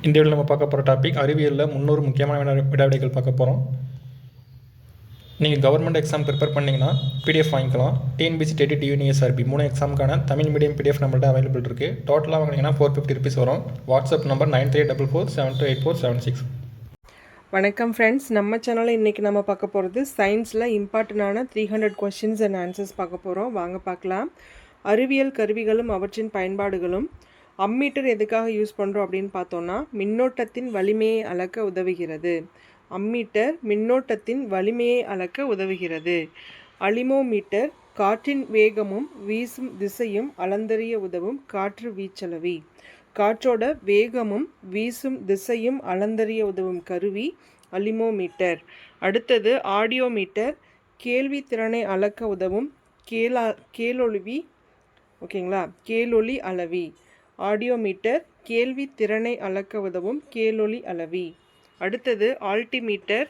இந்த வீடியோவில் நம்ம பார்க்க போகிற டாபிக் அறிவியலில் 300 முக்கியமான வினாவிடைகள் பார்க்க போகிறோம். நீங்கள் கவர்மெண்ட் எக்ஸாம் ப்ரிப்பேர் பண்ணிங்கன்னா பிடிஎஃப் வாங்கிக்கலாம். டிஎன்பிசி, டெட், டிஎன்இஎஸ்ஆர்பி 3 எக்ஸாமுக்கான தமிழ் மீடியம் பிடிஎஃப் நம்மள்ட்ட அவைலபிள் இருக்குது. டோட்டலாக வாங்கினீங்கன்னா 450 ருபீஸ் வரும். WhatsApp number 9344728476. வணக்கம் ஃப்ரெண்ட்ஸ், நம்ம சேனலில் இன்றைக்கி நம்ம பார்க்க போகிறது சயின்ஸில் இம்பார்ட்டண்டான 300 கொஷின்ஸ் அண்ட் ஆன்சர்ஸ் பார்க்க போகிறோம். வாங்க பார்க்கலாம். அறிவியல் கருவிகளும் அவற்றின் பயன்பாடுகளும். அம்மீட்டர் எதுக்காக யூஸ் பண்ணுறோம் அப்படின்னு பார்த்தோன்னா மின்னோட்டத்தின் வலிமையை அளக்க உதவுகிறது. அம்மீட்டர் மின்னோட்டத்தின் வலிமையை அளக்க உதவுகிறது. அலிமோமீட்டர் காற்றின் வேகமும் வீசும் திசையும் அளந்தறிய உதவும் காற்று வீச்சளவி. காற்றோட வேகமும் வீசும் திசையும் அளந்தறிய உதவும் கருவி அலிமோமீட்டர். அடுத்தது ஆடியோமீட்டர் கேள்வி திறனை அளக்க உதவும் கேளொளி ஓகேங்களா, கேளொளி அளவி. ஆடியோமீட்டர் கேள்வி திறனை அளக்க உதவும் கேளொளி அளவி. அடுத்தது ஆல்டிமீட்டர்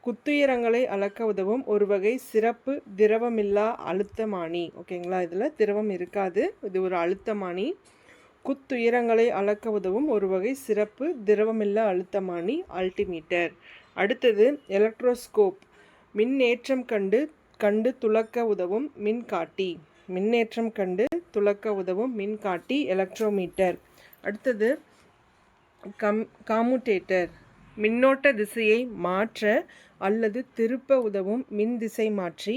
குத்துயரங்களை அளக்க உதவும் ஒரு வகை சிறப்பு திரவமில்லா அழுத்தமானி. ஓகேங்களா, இதில் திரவம் இருக்காது, இது ஒரு அழுத்தமானி. குத்துயரங்களை அளக்க உதவும் ஒரு வகை சிறப்பு திரவமில்லா அழுத்தமானி ஆல்டிமீட்டர். அடுத்தது எலக்ட்ரோஸ்கோப் மின்னேற்றம் கண்டு துலக்க உதவும் மின்காட்டி. மின்னேற்றம் கண்டு துலக்க உதவும் மின்காட்டி எலக்ட்ரோமீட்டர். அடுத்தது காமுடேட்டர் மின்னோட்ட திசையை மாற்ற அல்லது திருப்ப உதவும் மின் திசை மாற்றி.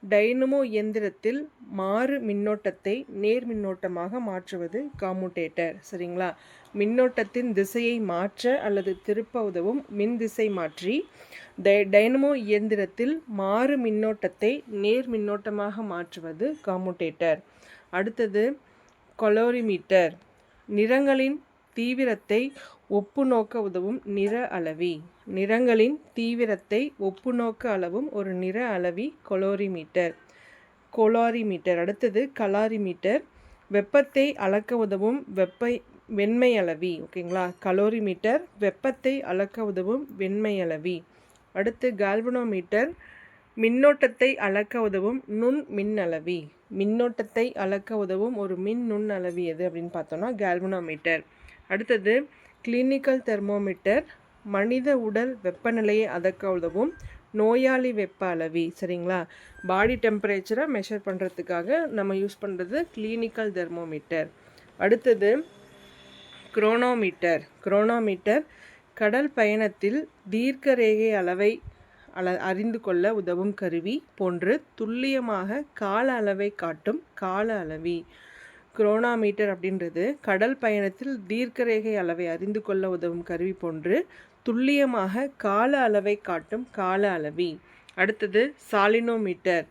டைனமோ இயந்திரத்தில் மாறு மின்னோட்டத்தை நேர் மின்னோட்டமாக மாற்றுவது காமுடேட்டர். சரிங்களா, மின்னோட்டத்தின் திசையை மாற்ற அல்லது திருப்ப உதவும் மின் திசை மாற்றி. டைனமோ இயந்திரத்தில் மாறு மின்னோட்டத்தை நேர் மின்னோட்டமாக மாற்றுவது காமுடேட்டர். அடுத்தது கொலோரிமீட்டர் நிறங்களின் தீவிரத்தை ஒப்புநோக்க உதவும் நிற அளவி. நிறங்களின் தீவிரத்தை ஒப்புநோக்க அளவும் ஒரு நிற அளவி கொலோரிமீட்டர். அடுத்தது கலாரிமீட்டர் வெப்பத்தை அளக்க உதவும் வெண்மை அளவி. ஓகேங்களா, கலோரிமீட்டர் வெப்பத்தை அளக்க உதவும் வெண்மை அளவி. அடுத்து கால்வனோமீட்டர் மின்னோட்டத்தை அளக்க உதவும் நுண் மின் அளவி. மின்னோட்டத்தை அளக்க உதவும் ஒரு மின் நுண் அளவி எது அப்படின்னு பார்த்தோன்னா கால்வனோமீட்டர். அடுத்தது கிளினிக்கல் தெர்மோமீட்டர் மனித உடல் வெப்பநிலையை அளக்க உதவும் நோயாளி வெப்ப அளவி. சரிங்களா, பாடி டெம்பரேச்சரை மெஷர் பண்ணுறதுக்காக நம்ம யூஸ் பண்ணுறது கிளினிக்கல் தெர்மோமீட்டர். அடுத்தது குரோனோமீட்டர் கடல் பயணத்தில் தீர்க்க ரேகை அளவை அறிந்து கொள்ள உதவும் கருவி போன்று துல்லியமாக கால அளவை காட்டும் கால அளவி. குரோனோமீட்டர் அப்படின்றது கடல் பயணத்தில் தீர்க்க ரேகை அளவை அறிந்து கொள்ள உதவும் கருவி போன்று துல்லியமாக கால அளவை காட்டும் கால அளவி. அடுத்தது சாலினோமீட்டர்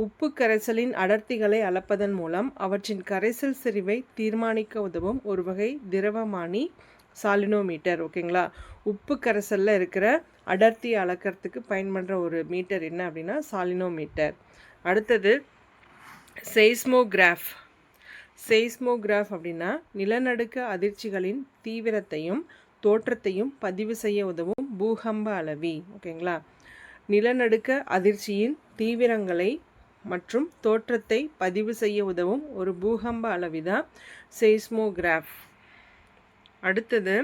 உப்பு கரைசலின் அடர்த்திகளை அளப்பதன் மூலம் அவற்றின் கரைசல் செறிவை தீர்மானிக்க உதவும் ஒரு வகை திரவமானி சாலினோமீட்டர். ஓகேங்களா, உப்பு கரைசலில் இருக்கிற அடர்த்தியை அளக்கிறதுக்கு பயன்படுற ஒரு மீட்டர் என்ன அப்படின்னா சாலினோமீட்டர். அடுத்தது செய்ஸ்மோகிராஃப் அப்படின்னா நிலநடுக்க அதிர்ச்சிகளின் தீவிரத்தையும் தோற்றத்தையும் பதிவு செய்ய உதவும் பூகம்ப அளவி. ஓகேங்களா, நிலநடுக்க அதிர்ச்சியின் தீவிரங்களை மற்றும் தோற்றத்தை பதிவு செய்ய உதவும் ஒரு பூகம்ப அளவிதான் செய்ஸ்மோகிராஃப். அடுத்தது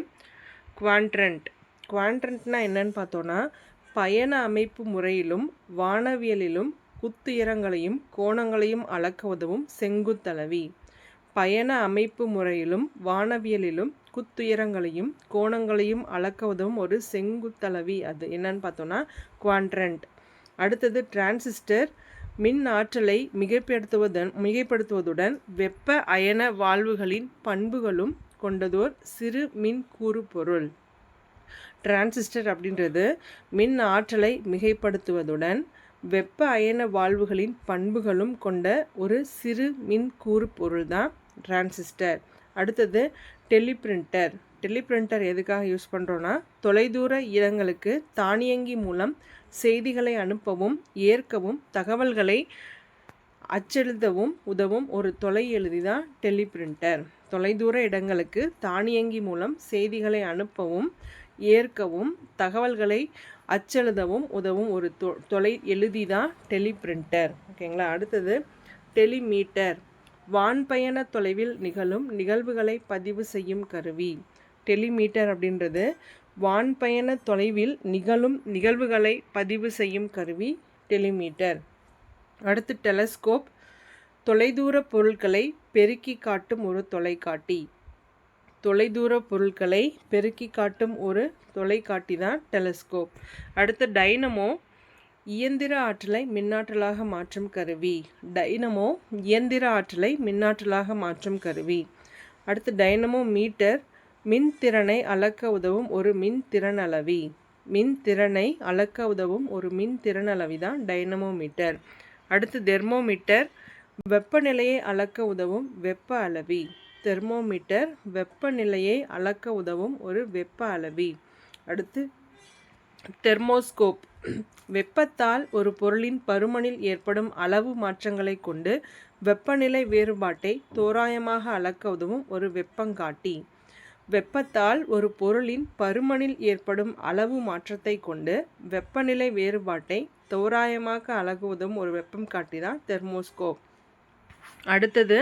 குவாட்ரண்ட்னா என்னன்னு பார்த்தோன்னா பயண அமைப்பு முறையிலும் வானவியலிலும் குத்துயரங்களையும் கோணங்களையும் அளக்க உதவும் செங்குத்தளவி. பயண அமைப்பு முறையிலும் வானவியலிலும் குத்துயரங்களையும் கோணங்களையும் அளக்க உதவும் ஒரு செங்குத்தளவி அது என்னன்னு பார்த்தோன்னா குவாட்ரண்ட். அடுத்தது டிரான்சிஸ்டர் மின் ஆற்றலை மிகைப்படுத்துவதுடன் வெப்ப அயன வால்வுகளின் பண்புகளும் கொண்டதோர் சிறு மின் கூறு பொருள். டிரான்சிஸ்டர் அப்படின்றது மின் ஆற்றலை மிகைப்படுத்துவதுடன் வெப்ப அயன வால்வுகளின் பண்புகளும் கொண்ட ஒரு சிறு மின் கூறு பொருள் தான் டிரான்சிஸ்டர். அடுத்தது டெலிபிரிண்டர் எதுக்காக யூஸ் பண்ணுறோன்னா தொலைதூர இடங்களுக்கு தானியங்கி மூலம் செய்திகளை அனுப்பவும் ஏற்கவும் தகவல்களை அச்செழுதவும் உதவும் ஒரு தொலை எழுதி தான் டெலிபிரிண்டர். தொலைதூர இடங்களுக்கு தானியங்கி மூலம் செய்திகளை அனுப்பவும் ஏற்கவும் தகவல்களை அச்செழுதவும் உதவும் ஒரு தொலை எழுதி தான் டெலிபிரிண்டர். ஓகேங்களா, அடுத்தது டெலிமீட்டர் வான்பயண தொலைவில் நிகழும் நிகழ்வுகளை பதிவு செய்யும் கருவி. டெலிமீட்டர் அப்படின்றது வான்பயண தொலைவில் நிகழும் நிகழ்வுகளை பதிவு செய்யும் கருவி டெலிமீட்டர். அடுத்து டெலஸ்கோப், தொலைதூர பொருட்களை பெருக்கி காட்டும் ஒரு தொலைக்காட்டி. தொலைதூர பொருட்களை பெருக்கி காட்டும் ஒரு தொலைக்காட்டி தான் டெலஸ்கோப். அடுத்து டைனமோ, இயந்திர ஆற்றலை மின்னாற்றலாக மாற்றும் கருவி. டைனமோ இயந்திர ஆற்றலை மின்னாற்றலாக மாற்றும் கருவி. அடுத்து டைனமோ மீட்டர், மின்திறனை அளக்க உதவும் ஒரு மின்திறனளவி. மின்திறனை அளக்க உதவும் ஒரு மின்திறனளவி தான் டைனமோமீட்டர். அடுத்து தெர்மோமீட்டர், வெப்பநிலையை அளக்க உதவும் வெப்ப அளவி. தெர்மோமீட்டர் வெப்பநிலையை அளக்க உதவும் ஒரு வெப்ப அளவி. அடுத்து தெர்மோஸ்கோப், வெப்பத்தால் ஒரு பொருளின் பருமனில் ஏற்படும் அளவு மாற்றங்களை கொண்டு வெப்பநிலை வேறுபாட்டை தோராயமாக அளக்க உதவும் ஒரு வெப்பங்காட்டி. வெப்பத்தால் ஒரு பொருளின் பருமனில் ஏற்படும் அளவு மாற்றத்தை கொண்டு வெப்பநிலை வேறுபாட்டை தோராயமாக அளக்க உதவும் ஒரு வெப்பம் காட்டி தான் தெர்மோஸ்கோப். அடுத்தது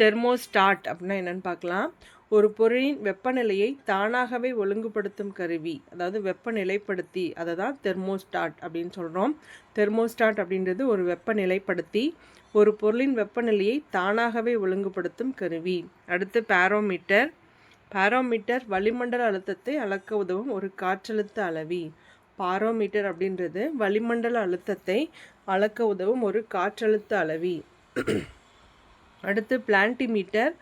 தெர்மோஸ்டாட் அப்படின்னா என்னென்னு பார்க்கலாம். ஒரு பொருளின் வெப்பநிலையை தானாகவே ஒழுங்குபடுத்தும் கருவி, அதாவது வெப்பநிலைப்படுத்தி, அதை தான் தெர்மோஸ்டாட் அப்படின்னு சொல்கிறோம். தெர்மோஸ்டாட் அப்படின்றது ஒரு வெப்பநிலைப்படுத்தி ஒரு பொருளின் வெப்பநிலையை தானாகவே ஒழுங்குபடுத்தும் கருவி. அடுத்து பாரோமீட்டர். பாரோமீட்டர் வளிமண்டல அழுத்தத்தை அளக்க உதவும் ஒரு காற்றழுத்த அளவி. பாரோமீட்டர் அப்படின்றது வளிமண்டல அழுத்தத்தை அளக்க உதவும் ஒரு காற்றழுத்த அளவி. அடுத்து பிளான்டிமீட்டர்,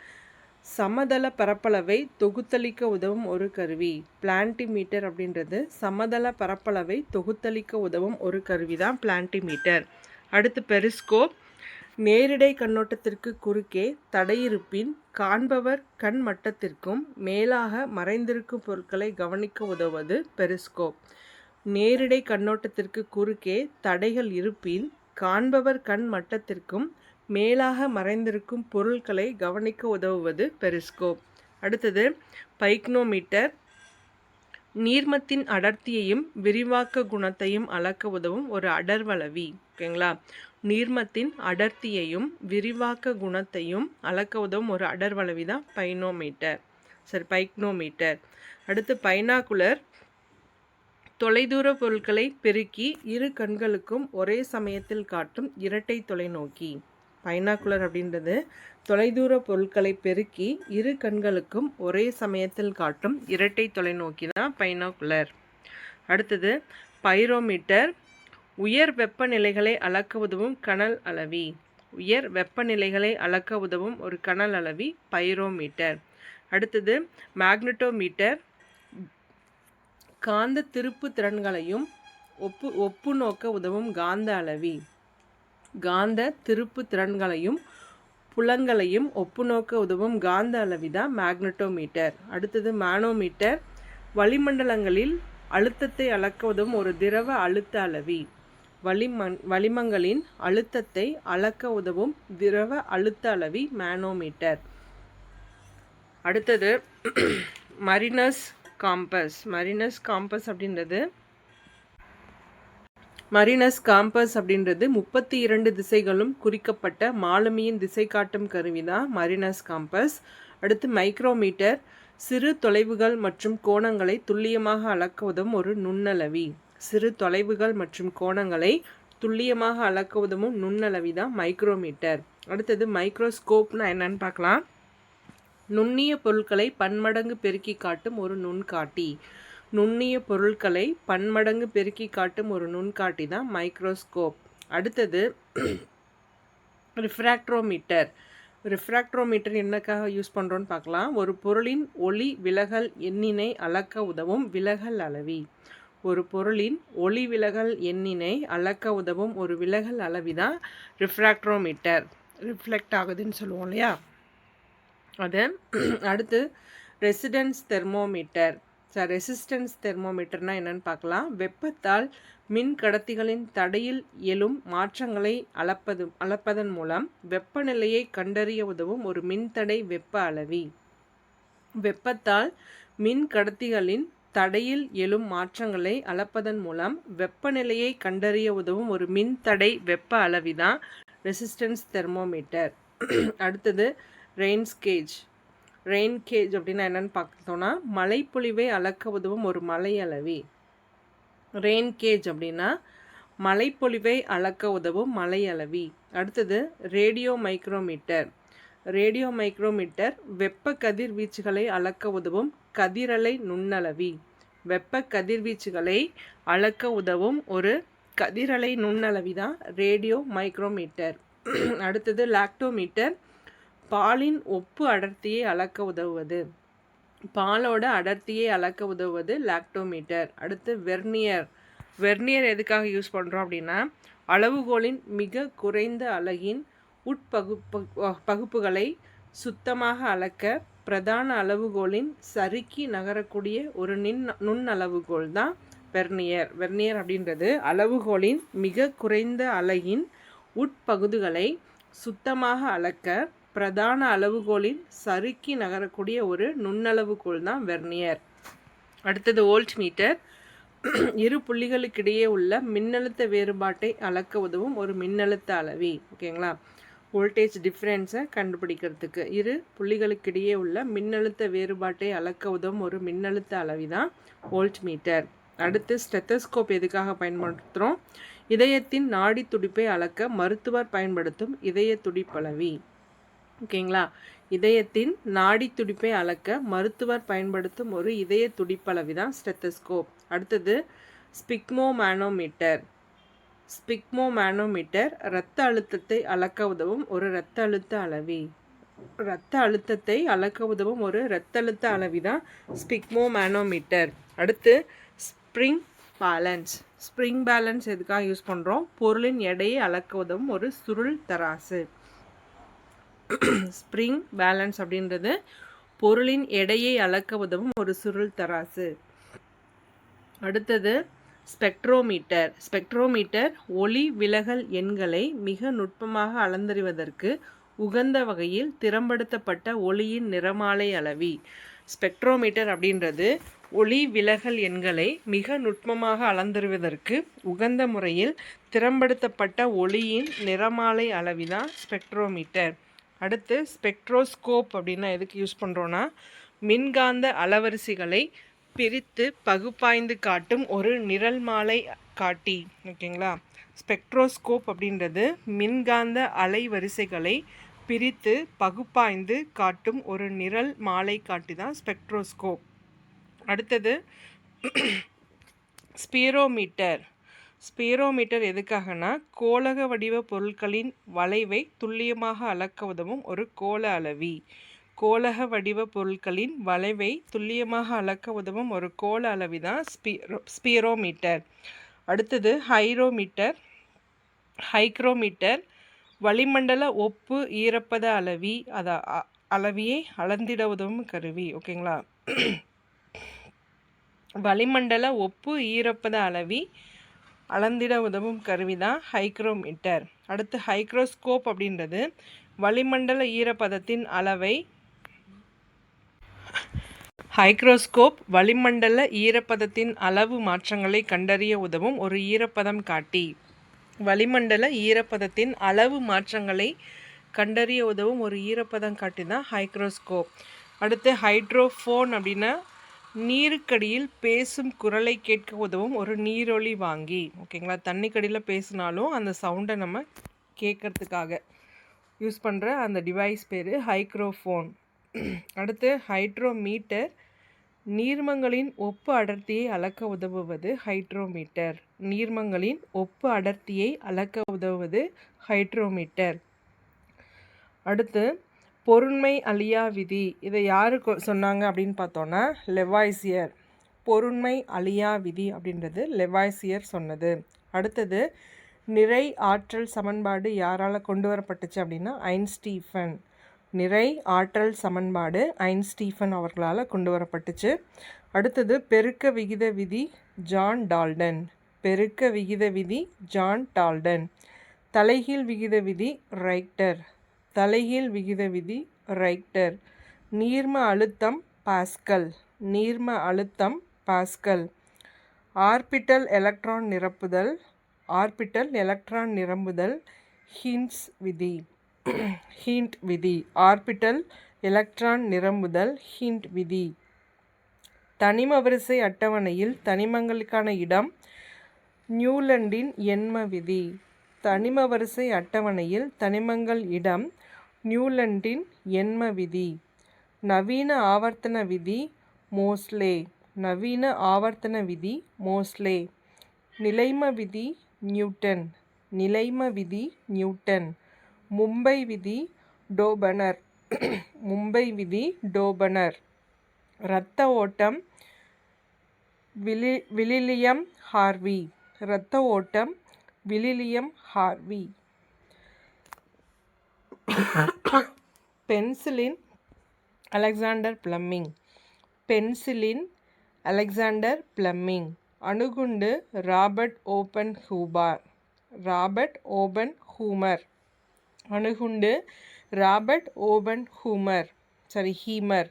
சமதள பரப்பளவை தொகுத்தளிக்க உதவும் ஒரு கருவி. பிளான்டிமீட்டர் அப்படின்றது சமதள பரப்பளவை தொகுத்தளிக்க உதவும் ஒரு கருவி தான் பிளான்டிமீட்டர். அடுத்து பெரிஸ்கோப், நேரிடை கண்ணோட்டத்திற்கு குறுக்கே தடையிருப்பின் காண்பவர் கண் மட்டத்திற்கும் மேலாக மறைந்திருக்கும் பொருட்களை கவனிக்க உதவுவது பெரிஸ்கோப். நேரிடை கண்ணோட்டத்திற்கு குறுக்கே தடைகள் இருப்பின் காண்பவர் கண் மட்டத்திற்கும் மேலாக மறைந்திருக்கும் பொருட்களை கவனிக்க உதவுவது பெரிஸ்கோப். அடுத்தது பைக்னோமீட்டர், நீர்மத்தின் அடர்த்தியையும் விரிவாக்க குணத்தையும் அளக்க உதவும் ஒரு அடர்வளவி. ஓகேங்களா, நீர்மத்தின் அடர்த்தியையும் விரிவாக்க குணத்தையும் அளக்க உதவும் ஒரு அடர்வளவி தான் பைக்னோமீட்டர். அடுத்து பைனாகுலர், தொலைதூர பொருட்களை பெருக்கி இரு கண்களுக்கும் ஒரே சமயத்தில் காட்டும் இரட்டை தொலைநோக்கி. பைனாகுலர் அப்படின்றது தொலைதூர பொருட்களை பெருக்கி இரு கண்களுக்கும் ஒரே சமயத்தில் காட்டும் இரட்டை தொலைநோக்கி தான் பைனாகுலர். அடுத்தது பைரோமீட்டர், உயர் வெப்பநிலைகளை அளக்க உதவும் கனல் அளவி. உயர் வெப்பநிலைகளை அளக்க உதவும் ஒரு கனல் அளவி பைரோமீட்டர். அடுத்தது மேக்னட்டோமீட்டர், காந்த திருப்பு திறன்களையும் ஒப்பு நோக்க உதவும் காந்த அளவி. காந்த திருப்பு திறன்களையும் புலங்களையும் ஒப்புநோக்க உதவும் காந்த அளவி தான் மேக்னட்டோமீட்டர். அடுத்தது மானோமீட்டர், வளிமண்டலங்களில் அழுத்தத்தை அளக்க உதவும் ஒரு திரவ அழுத்த அளவி. வளிமங்களின் அழுத்தத்தை அளக்க உதவும் திரவ அழுத்த அளவி மானோமீட்டர். அடுத்தது மரினஸ் காம்பஸ். மரினஸ் காம்பஸ் அப்படின்றது 32 திசைகளும் குறிக்கப்பட்ட மாலுமியின் திசை காட்டும் கருவி தான் மரினஸ் காம்பஸ். அடுத்து மைக்ரோமீட்டர், சிறு தொலைவுகள் மற்றும் கோணங்களை துல்லியமாக அளக்க உதவும் ஒரு நுண்ணளவி. சிறு தொலைவுகள் மற்றும் கோணங்களை துல்லியமாக அளக்க உதவும் நுண்ணளவி தான் மைக்ரோமீட்டர். அடுத்தது மைக்ரோஸ்கோப்னா என்னன்னு பார்க்கலாம். நுண்ணிய பொருட்களை பன்மடங்கு பெருக்கி காட்டும் ஒரு நுண்காட்டி. நுண்ணிய பொருட்களை பன்மடங்கு பெருக்கி காட்டும் ஒரு நுண்காட்டி தான் மைக்ரோஸ்கோப். அடுத்தது ரிஃப்ராக்ட்ரோமீட்டர். ரிஃப்ராக்ட்ரோமீட்டர் என்னக்காக யூஸ் பண்ணுறோன்னு பார்க்கலாம். ஒரு பொருளின் ஒளி விலகல் எண்ணினை அளக்க உதவும் விலகல் அளவி. ஒரு பொருளின் ஒளி விலகல் எண்ணினை அளக்க உதவும் ஒரு விலகல் அளவி தான் ரிஃப்ராக்ட்ரோமீட்டர். ரிஃப்ளெக்ட் ஆகுதுன்னு சொல்லுவோம் இல்லையா அது. அடுத்து ரெசிஸ்டன்ஸ் தெர்மோமீட்டர். ரெசிஸ்டன்ஸ் தெர்மோமீட்டர்னால் என்னென்னு பார்க்கலாம். வெப்பத்தால் மின் கடத்திகளின் தடையில் எழும் மாற்றங்களை அளப்பதன் மூலம் வெப்பநிலையை கண்டறிய உதவும் ஒரு மின்தடை வெப்ப அளவி. வெப்பத்தால் மின் கடத்திகளின் தடையில் எழும் மாற்றங்களை அளப்பதன் மூலம் வெப்பநிலையை கண்டறிய உதவும் ஒரு மின்தடை வெப்ப அளவி தான் ரெசிஸ்டன்ஸ் தெர்மோமீட்டர். அடுத்தது ரெயின்ஸ் கேஜ். ரெயின் கேஜ் அப்படின்னா என்னென்னு பார்த்தோன்னா மழைப்பொழிவை அளக்க உதவும் ஒரு மலை அளவி. ரெயின் கேஜ் அப்படின்னா மழைப்பொழிவை அளக்க உதவும் மலை அளவி. அடுத்தது ரேடியோ மைக்ரோமீட்டர். ரேடியோ மைக்ரோமீட்டர் வெப்ப கதிர்வீச்சுகளை அளக்க உதவும் கதிரலை நுண்ணளவி. வெப்ப கதிர்வீச்சுகளை அளக்க உதவும் ஒரு கதிரலை நுண்ணளவி தான் ரேடியோ மைக்ரோமீட்டர். அடுத்தது லாக்டோமீட்டர். பாலின் ஒப்பு அடர்த்தியை அளக்க உதவுவது. பாலோட அடர்த்தியை அளக்க உதவுவது லாக்டோமீட்டர். அடுத்து வெர்னியர். வெர்னியர் எதுக்காக யூஸ் பண்ணுறோம் அப்படின்னா அளவுகோலின் மிக குறைந்த அலகின் பகுப்புகளை சுத்தமாக அளக்க பிரதான அளவுகோலின் சறுக்கி நகரக்கூடிய ஒரு நுண்ணளவுகோல் தான் வெர்னியர். வெர்னியர் அப்படின்றது அளவுகோலின் மிக குறைந்த அலகின் உட்பகுதிகளை சுத்தமாக அளக்க பிரதான அளவுகோலின் சறுக்கி நகரக்கூடிய ஒரு நுண்ணளவுகோல் தான் வெர்னியர். அடுத்தது வோல்ட் மீட்டர். இரு புள்ளிகளுக்கிடையே உள்ள மின்னழுத்த வேறுபாட்டை அளக்க உதவும் ஒரு மின்னழுத்த அளவி. ஓகேங்களா, வோல்டேஜ் டிஃப்ரென்ஸை கண்டுபிடிக்கிறதுக்கு இரு புள்ளிகளுக்கிடையே உள்ள மின்னழுத்த வேறுபாட்டை அளக்க உதவும் ஒரு மின்னழுத்த அளவி தான் வோல்ட் மீட்டர். அடுத்து ஸ்டெத்தஸ்கோப் எதுக்காக பயன்படுத்துகிறோம்? இதயத்தின் நாடி துடிப்பை அளக்க மருத்துவர் பயன்படுத்தும் இதய துடிப்பளவி. ஓகேங்களா, இதயத்தின் நாடி துடிப்பை அளக்க மருத்துவர் பயன்படுத்தும் ஒரு இதய துடிப்பளவி தான் ஸ்டெத்தஸ்கோப். அடுத்தது ஸ்பிக்மோமேனோமீட்டர். ஸ்பிக்மோமேனோமீட்டர் இரத்த அழுத்தத்தை அளக்க உதவும் ஒரு இரத்த அழுத்த அளவி. இரத்த அழுத்தத்தை அளக்க உதவும் ஒரு இரத்த அழுத்த அளவி தான் ஸ்பிக்மோமேனோமீட்டர். அடுத்து ஸ்ப்ரிங் பேலன்ஸ். ஸ்ப்ரிங் பேலன்ஸ் எதுக்காக யூஸ் பண்ணுறோம்? பொருளின் எடையை அளக்க உதவும் ஒரு சுருள் தராசு. ஸ்ப்ரிங் பேலன்ஸ் அப்படின்றது பொருளின் எடையை அளக்க உதவும் ஒரு சுருள் தராசு. அடுத்தது ஸ்பெக்ட்ரோமீட்டர். ஸ்பெக்ட்ரோமீட்டர் ஒளி விலகல் எண்களை மிக நுட்பமாக அளந்தறிவதற்கு உகந்த வகையில் திறம்படுத்தப்பட்ட ஒளியின் நிறமாலை அளவி. ஸ்பெக்ட்ரோமீட்டர் அப்படின்றது ஒளி விலகல் எண்களை மிக நுட்பமாக அளந்தறிவதற்கு உகந்த முறையில் திறம்படுத்தப்பட்ட ஒளியின் நிறமாலை அளவி தான் ஸ்பெக்ட்ரோமீட்டர். அடுத்து ஸ்பெக்ட்ரோஸ்கோப் அப்படின்னா எதுக்கு யூஸ் பண்ணுறோன்னா மின்காந்த அலவரிசைகளை பிரித்து பகுப்பாய்ந்து காட்டும் ஒரு நிரல்மாலை காட்டி. ஓகேங்களா, ஸ்பெக்ட்ரோஸ்கோப் அப்படின்றது மின்காந்த அலைவரிசைகளை பிரித்து பகுப்பாய்ந்து காட்டும் ஒரு நிரல் மாலை காட்டி தான் ஸ்பெக்ட்ரோஸ்கோப். அடுத்தது ஸ்பீரோமீட்டர். ஸ்பீரோமீட்டர் எதுக்காகனா கோளக வடிவ பொருட்களின் வளைவை துல்லியமாக அளக்க உதவும் ஒரு கோள அளவி. கோளக வடிவ பொருட்களின் வளைவை துல்லியமாக அளக்க உதவும் ஒரு கோள அளவி தான் ஸ்பீரோமீட்டர். அடுத்தது ஹைரோமீட்டர். ஹைக்ரோமீட்டர் வளிமண்டல ஒப்பு ஈரப்பத அளவி அளவியை அளந்திட உதவும் கருவி. ஓகேங்களா, வளிமண்டல ஒப்பு ஈரப்பத அளவி அளந்திட உதவும் கருவி தான் ஹைக்ரோமீட்டர். அடுத்து ஹைக்ரோஸ்கோப் அப்படின்றது வளிமண்டல ஈரப்பதத்தின் அளவை ஹைக்ரோஸ்கோப் வளிமண்டல ஈரப்பதத்தின் அளவு மாற்றங்களை கண்டறிய உதவும் ஒரு ஈரப்பதம் காட்டி. வளிமண்டல ஈரப்பதத்தின் அளவு மாற்றங்களை கண்டறிய உதவும் ஒரு ஈரப்பதம் காட்டி தான் ஹைக்ரோஸ்கோப். அடுத்து ஹைட்ரோஃபோன் அப்படின்னா நீருக்கடியில் பேசும் குரலை கேட்க உதவும் ஒரு நீரொலி வாங்கி. ஓகேங்களா, தண்ணிக்கடியில் பேசினாலும் அந்த சவுண்டை நம்ம கேட்கறதுக்காக யூஸ் பண்ணுற அந்த டிவைஸ் பேர் ஹைக்ரோஃபோன். அடுத்து ஹைட்ரோமீட்டர் நீர்மங்களின் ஒப்பு அடர்த்தியை அளக்க உதவுவது ஹைட்ரோமீட்டர். நீர்மங்களின் ஒப்பு அடர்த்தியை அளக்க உதவுவது ஹைட்ரோமீட்டர். அடுத்து பொருண்மை அழியா விதி. இதை யார் சொன்னாங்க அப்படின்னு பார்த்தோன்னா லெவாய்சியர். பொருண்மை அழியா விதி அப்படின்றது லெவாய்சியர் சொன்னது. அடுத்தது நிறை ஆற்றல் சமன்பாடு யாரால் கொண்டு வரப்பட்டுச்சு அப்படின்னா ஐன்ஸ்டீஃபன். நிறை ஆற்றல் சமன்பாடு ஐன்ஸ்டீஃபன் அவர்களால் கொண்டு வரப்பட்டுச்சு. அடுத்தது பெருக்க விகித விதி ஜான் டால்டன். பெருக்க விகித விதி ஜான் டால்டன். தலைகீழ் விகித விதி ரைக்டர். தலைகீழ் விகித விதி ரைக்டர். நீர்ம அழுத்தம் பாஸ்கல். நீர்ம அழுத்தம் பாஸ்கல். ஆர்பிட்டல் எலக்ட்ரான் நிரப்புதல். ஆர்பிட்டல் எலக்ட்ரான் நிரம்புதல் ஹிண்ட்ஸ் விதி. ஹிண்ட் விதி. ஆர்பிட்டல் எலக்ட்ரான் நிரம்புதல் ஹிண்ட் விதி. தனிம வரிசை அட்டவணையில் தனிமங்களுக்கான இடம் நியூலண்டின் எண்ம விதி. தனிம வரிசை அட்டவணையில் தனிமங்கள் இடம் நியூலண்டின் எண்ம விதி. நவீன ஆவர்த்தன விதி மோஸ்லே. நவீன ஆவர்த்தன விதி மோஸ்லே. நிலைம விதி நியூட்டன். நிலைம விதி நியூட்டன். மும்பை விதி டோபனர். மும்பை விதி டோபனர். இரத்த ஓட்டம் வில்லியம் ஹார்வி. இரத்த ஓட்டம் William Harvey. Penicillin Alexander Fleming. Penicillin Alexander Fleming. அணுகுண்டு Robert Oppenheimer. Robert Oppenheimer. அணுகுண்டு ராபர்ட் ஓபன் ஹீமர்.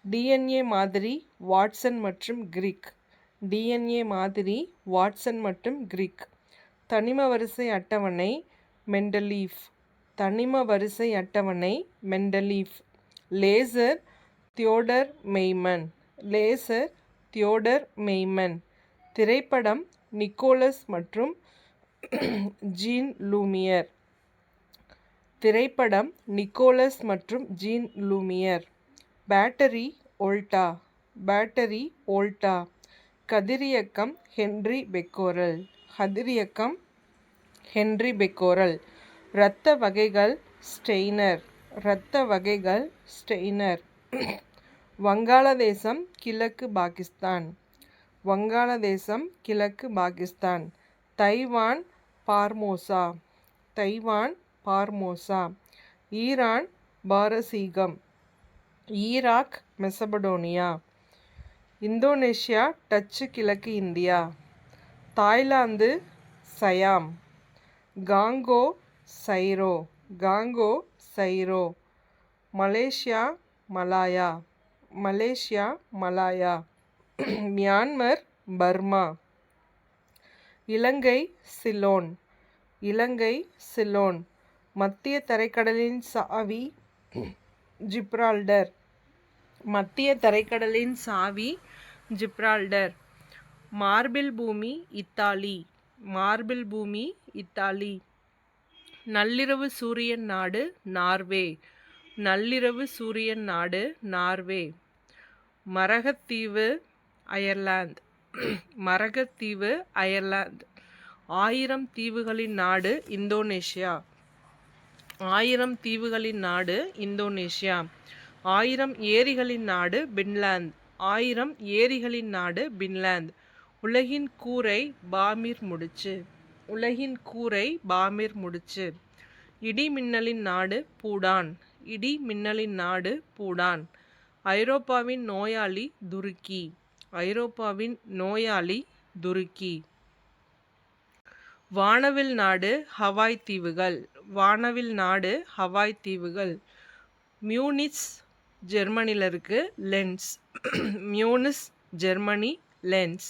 டிஎன்ஏ மாதிரி வாட்சன் மற்றும் கிரிக். டிஎன்ஏ மாதிரி வாட்சன் மற்றும் கிரிக். தனிம வரிசை அட்டவணை மெண்டலீஃப். தனிம வரிசை அட்டவணை Mendeleev. Laser Theodore Maiman. Laser Theodore Maiman. திரைப்படம் நிக்கோலஸ் மற்றும் ஜீன் லூமியர். திரைப்படம் நிக்கோலஸ் மற்றும் Jean Lumiere. Battery Volta. Battery Volta. கதிரியக்கம் ஹென்றி பெக்கோரல். கதிரியக்கம் ஹென்றி பெக்கோரல். இரத்த வகைகள் ஸ்டெய்னர். இரத்த வகைகள் ஸ்டெய்னர். வங்காளதேசம் கிழக்கு பாகிஸ்தான். வங்காளதேசம் கிழக்கு Pakistan. Taiwan Formosa. Taiwan Formosa. Iran பாரசீகம். Iraq Mesopotamia. இந்தோனேஷியா டச்சு கிழக்கு India. Thailand Siam. Congo Zaire. Congo Zaire. Malaysia Malaya. Malaysia Malaya. Myanmar Burma. Ilangai Ceylon. Ilangai Ceylon. மத்திய தரைக்கடலின் சாவி ஜிப்ரால்டர். மத்திய தரைக்கடலின் சாவி ஜிப்ரால்டர். மார்பிள் பூமி இத்தாலி. மார்பிள் பூமி இத்தாலி. நள்ளிரவு சூரியன் நாடு நார்வே. நள்ளிரவு சூரியன் நாடு நார்வே. மரகத்தீவு அயர்லாந்து. மரகத்தீவு அயர்லாந்து. 1000 தீவுகளின் நாடு இந்தோனேஷியா. 1000 தீவுகளின் நாடு இந்தோனேஷியா. 1000 ஏரிகளின் நாடு பின்லாந்து. 1000 ஏரிகளின் நாடு பின்லாந்து. உலகின் கூரை பாமிர் முடிச்சு. உலகின் கூரை பாமிர் முடிச்சு. இடி மின்னலின் நாடு பூடான். இடி மின்னலின் நாடு பூடான். ஐரோப்பாவின் நோயாளி துருக்கி. ஐரோப்பாவின் நோயாளி துருக்கி. வானவில் நாடு ஹவாய் தீவுகள். வானவில் நாடு ஹவாய் தீவுகள். மியூனிச் ஜெர்மனியில் இருக்கு. Lens. Munich Germany. Lens.